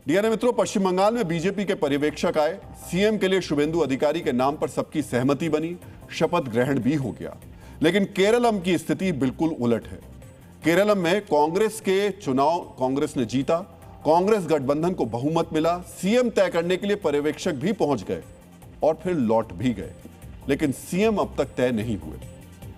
DNA मित्रों, पश्चिम बंगाल में BJP के पर्यवेक्षक आए, सीएम के लिए शुभेंदु अधिकारी के नाम पर सबकी सहमति बनी, शपथ ग्रहण भी हो गया। लेकिन केरलम की स्थिति बिल्कुल उलट है। केरलम में कांग्रेस के चुनाव कांग्रेस ने जीता, कांग्रेस गठबंधन को बहुमत मिला, सीएम तय करने के लिए पर्यवेक्षक भी पहुंच गए और फिर लौट भी गए, लेकिन सीएम अब तक तय नहीं हुए।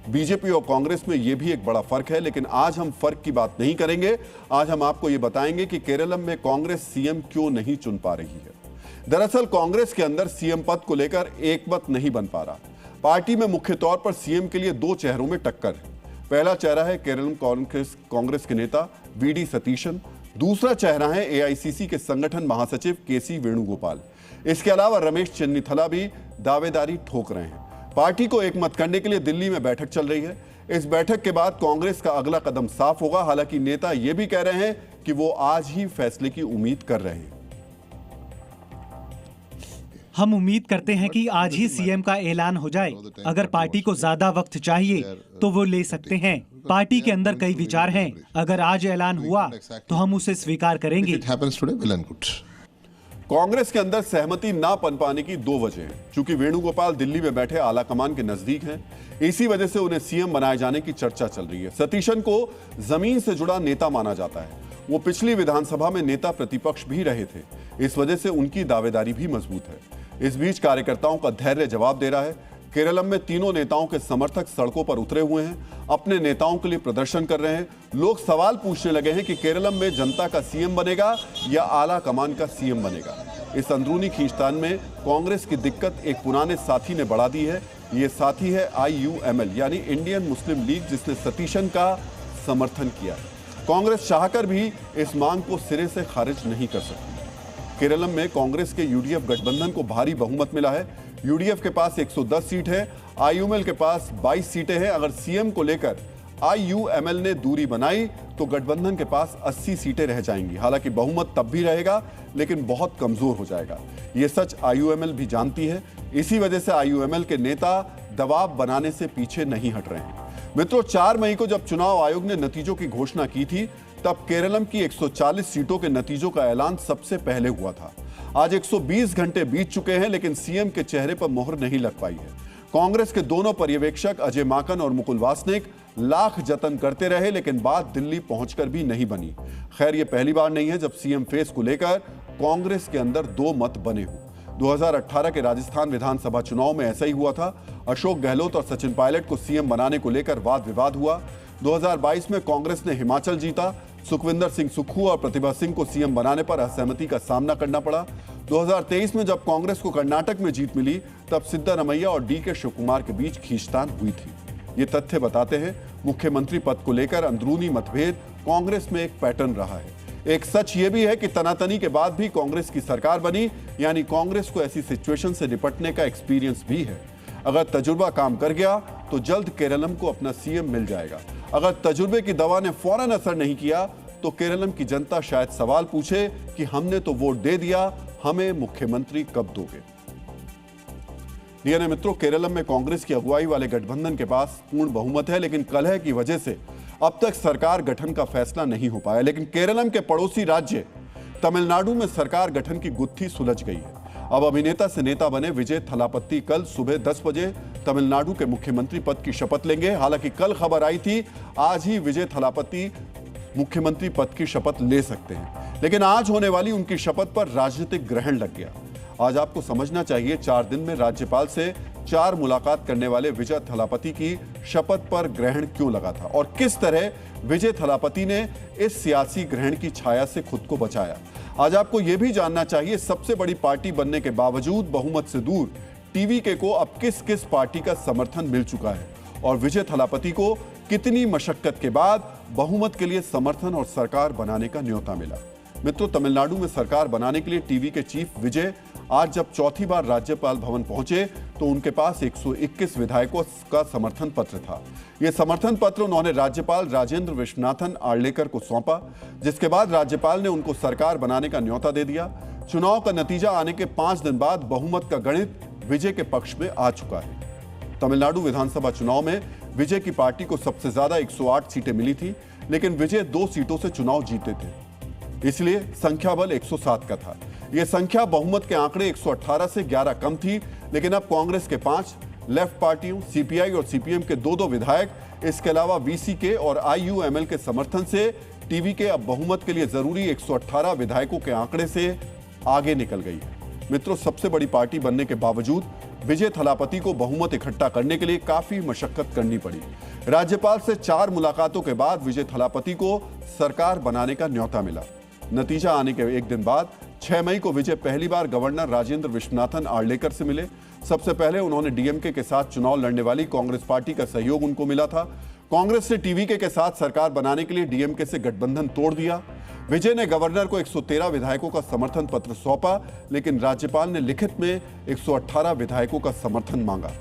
बीजेपी और कांग्रेस में यह भी एक बड़ा फर्क है, लेकिन आज हम फर्क की बात नहीं करेंगे। आज हम आपको यह बताएंगे कि केरलम में कांग्रेस सीएम क्यों नहीं चुन पा रही है। दरअसल कांग्रेस के अंदर सीएम पद को लेकर एकमत नहीं बन पा रहा। पार्टी में मुख्य तौर पर सीएम के लिए दो चेहरों में टक्कर है। पहला चेहरा है केरलम कांग्रेस के नेता वीडी सतीशन, दूसरा चेहरा है एआईसीसी के संगठन महासचिव केसी वेणुगोपाल। इसके अलावा रमेश चेन्नीथला भी दावेदारी ठोक रहे हैं। पार्टी को एकमत करने के लिए दिल्ली में बैठक चल रही है। इस बैठक के बाद कांग्रेस का अगला कदम साफ होगा। हालांकि नेता यह भी कह रहे हैं कि वो आज ही फैसले की उम्मीद कर रहे हैं। हम उम्मीद करते हैं कि आज ही सीएम का ऐलान हो जाए। अगर पार्टी को ज्यादा वक्त चाहिए तो वो ले सकते हैं। पार्टी के अंदर कई विचार हैं। अगर आज ऐलान हुआ तो हम उसे स्वीकार करेंगे। कांग्रेस के अंदर सहमति ना बन पाने की दो वजह हैं। चूंकि वेणुगोपाल दिल्ली में बैठे आलाकमान के नजदीक हैं, इसी वजह से उन्हें सीएम बनाए जाने की चर्चा चल रही है। सतीशन को जमीन से जुड़ा नेता माना जाता है। वो पिछली विधानसभा में नेता प्रतिपक्ष भी रहे थे। इस वजह से उनकी दावेदारी भी मजबूत है। इस बीच कार्यकर्ताओं का धैर्य जवाब दे रहा है। केरलम में तीनों नेताओं के समर्थक सड़कों पर उतरे हुए हैं, अपने नेताओं के लिए प्रदर्शन कर रहे हैं। लोग सवाल पूछने लगे हैं कि केरलम में जनता का सीएम बनेगा या आला कमान का सीएम बनेगा। इस अंदरूनी खींचतान में कांग्रेस की दिक्कत एक पुराने साथी ने बढ़ा दी है। ये साथी है IUML यानी इंडियन मुस्लिम लीग, जिसने सतीशन का समर्थन किया। कांग्रेस चाहकर भी इस मांग को सिरे से खारिज नहीं कर सकती। केरलम में कांग्रेस के यूडीएफ गठबंधन को भारी बहुमत मिला है। यूडीएफ के पास 110 सीट है, IUML के पास 22 सीटें हैं। अगर सीएम को लेकर IUML ने दूरी बनाई तो गठबंधन के पास 80 सीटें रह जाएंगी। हालांकि बहुमत तब भी रहेगा, लेकिन बहुत कमजोर हो जाएगा। यह सच IUML भी जानती है। इसी वजह से IUML के नेता दबाव बनाने से पीछे नहीं हट रहे हैं। मित्रों, 4 मई को जब चुनाव आयोग ने नतीजों की घोषणा की थी, तब केरलम की 140 सीटों के नतीजों का ऐलान सबसे पहले हुआ था। आज 120 घंटे बीत चुके हैं, लेकिन सीएम के चेहरे पर मोहर नहीं लग पाई है। कांग्रेस के दोनों पर्यवेक्षक अजय माकन और मुकुल वासनिक लाख जतन करते रहे, लेकिन बात दिल्ली पहुंचकर भी नहीं बनी। खैर, यह पहली बार नहीं है जब सीएम फेस को लेकर कांग्रेस के अंदर दो मत बने हों। 2018 के राजस्थान विधानसभा चुनाव में ऐसा ही हुआ था। अशोक गहलोत और सचिन पायलट को सीएम बनाने को लेकर वाद विवाद हुआ। 2022 में कांग्रेस ने हिमाचल जीता। सुखविंदर सिंह सुक्खू और प्रतिभा सिंह को सीएम बनाने पर असहमति का सामना करना पड़ा। 2023 में जब कांग्रेस को कर्नाटक में जीत मिली, तब सिद्धारमैया और DK शिवकुमार के बीच खींचतान हुई थी। ये तथ्य बताते हैं मुख्यमंत्री पद को लेकर अंदरूनी मतभेद कांग्रेस में एक पैटर्न रहा है। एक सच ये भी है कि तनातनी के बाद भी कांग्रेस की सरकार बनी, यानी कांग्रेस को ऐसी सिचुएशन से निपटने का एक्सपीरियंस भी है। अगर तजुर्बा काम कर गया तो जल्द केरलम को अपना सीएम मिल जाएगा। अगर तजुर्बे की दवा ने फौरन असर नहीं किया तो केरलम की जनता शायद सवाल पूछे कि हमने तो वोट दे दिया, हमें मुख्यमंत्री कब दोगे। डीएनए मित्रों, केरलम में कांग्रेस की अगुवाई वाले गठबंधन के पास पूर्ण बहुमत है, लेकिन कलह की वजह से अब तक सरकार गठन का फैसला नहीं हो पाया। लेकिन केरलम के पड़ोसी राज्य तमिलनाडु में सरकार गठन की गुत्थी सुलझ गई है। अब अभिनेता से नेता बने विजय थलापति कल सुबह 10 बजे तमिलनाडु के मुख्यमंत्री पद की शपथ लेंगे। हालांकि कल खबर आई थी आज ही विजय थलापति मुख्यमंत्री पद की शपथ ले सकते हैं, लेकिन आज होने वाली उनकी शपथ पर राजनीतिक ग्रहण लग गया। आज आपको समझना चाहिए 4 दिन में राज्यपाल से 4 मुलाकात करने वाले विजय थलापति की शपथ पर ग्रहण क्यों लगा था और किस तरह विजय थलापति ने इस सियासी ग्रहण की छाया से खुद को बचाया। आज आपको यह भी जानना चाहिए सबसे बड़ी पार्टी बनने के बावजूद बहुमत से दूर TVK को अब किस किस पार्टी का समर्थन मिल चुका है और विजय थलापति को कितनी मशक्कत के बाद बहुमत के लिए समर्थन और सरकार बनाने का न्योता मिला। मित्रों, तमिलनाडु में सरकार बनाने के लिए TVK चीफ विजय आज जब चौथी बार राज्यपाल भवन पहुंचे तो उनके पास 121 विधायकों का समर्थन पत्र था। यह समर्थन पत्र उन्होंने राज्यपाल राजेंद्र विश्वनाथन आर्लेकर को सौंपा, जिसके बाद राज्यपाल ने उनको सरकार बनाने का न्योता दे दिया। चुनाव का नतीजा आने के 5 दिन बाद बहुमत का गणित विजय के पक्ष में आ चुका है। तमिलनाडु विधानसभा चुनाव में विजय की पार्टी को सबसे ज्यादा 108 सीटें मिली थी, लेकिन विजय 2 सीटों से चुनाव जीते थे। इसलिए संख्या बल 107 का था। यह संख्या बहुमत के आंकड़े 118 से 11 कम थी, लेकिन अब कांग्रेस के 5, लेफ्ट पार्टियों सीपीआई और सीपीएम के 2-2 विधायक, इसके अलावा वीसीके और आईयूएमएल के समर्थन से टीवी के अब बहुमत के लिए जरूरी 118 विधायकों के आंकड़े से आगे निकल गई है। मित्रों, सबसे बड़ी पार्टी बनने के बावजूद विजय थलापति को बहुमत इकट्ठा करने के लिए काफी मशक्कत करनी पड़ी। राज्यपाल से 4 मुलाकातों के बाद विजय थलापति को सरकार बनाने का न्योता मिला। नतीजा आने के एक दिन बाद 6 मई को विजय पहली बार गवर्नर राजेंद्र विश्वनाथन आर्लेकर से मिले। सबसे पहले उन्होंने डीएमके के साथ चुनाव लड़ने वाली कांग्रेस पार्टी का सहयोग उनको मिला था। कांग्रेस ने टीवीके के साथ सरकार बनाने के लिए डीएमके से गठबंधन तोड़ दिया। विजय ने गवर्नर को 113 विधायकों का समर्थन पत्र सौंपा, लेकिन राज्यपाल ने लिखित में 118 विधायकों का समर्थन मांगा।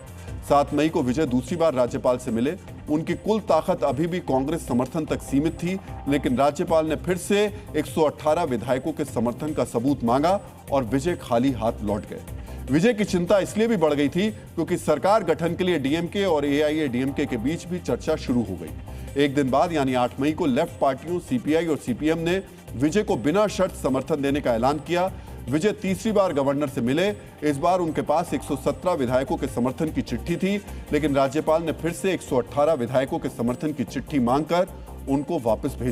7 मई को विजय दूसरी बार राज्यपाल से मिले। उनकी कुल ताकत अभी भी कांग्रेस समर्थन तक सीमित थी, लेकिन राज्यपाल ने फिर से 118 विधायकों के समर्थन का सबूत मांगा और विजय खाली हाथ लौट गए। विजय की चिंता इसलिए भी बढ़ गई थी क्योंकि सरकार गठन के लिए डीएमके और एआईएडीएमके के बीच भी चर्चा शुरू हो गई। एक दिन बाद यानी 8 मई को लेफ्ट पार्टियों सीपीआई और सीपीएम ने विजय को बिना शर्त समर्थन देने का ऐलान किया। विजय तीसरी बार गवर्नर से मिले। इस बार उनके पास 117 विधायकों के समर्थन की चिट्ठी थी, लेकिन राज्यपाल ने फिर से 118 विधायकों के समर्थन की चिट्ठी मांगकर उनको वापस भेज